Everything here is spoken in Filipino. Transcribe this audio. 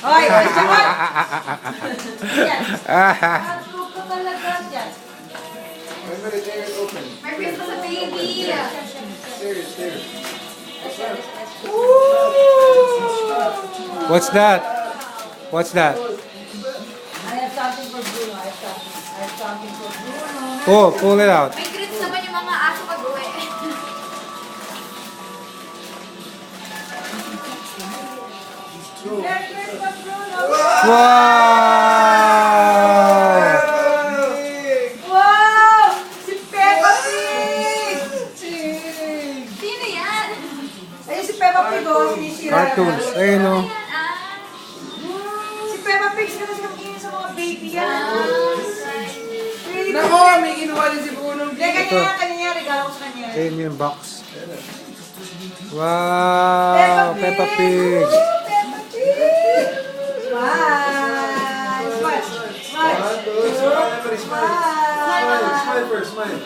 Hoy, sakot! Yan. Matulog ka talaga dyan. I'm gonna tear it open. May Christmas sa baby. Tear it. What's that? What's that? I have something for Bruno. I have something for Bruno. Oh, pull it out. May treats naman yung mga aso pag-uwi. Merry Christmas, Bruno! Wow! Wow! Si Peppa Pig! Sino yan? Ayun si Peppa Pig, oh. Sinisira Cartoons. na. Ayun o. Si Peppa Pig, kasi nagkakainin sa mga baby yan. Baby. Nako, may kinuha din si Bruno. Hindi, kanya regalo ko sa kanya. Ayun yung box. Wow! Peppa Pig. Peppa Pig! Smile! Smile! Smile! Smile, smile. Smile first, smile.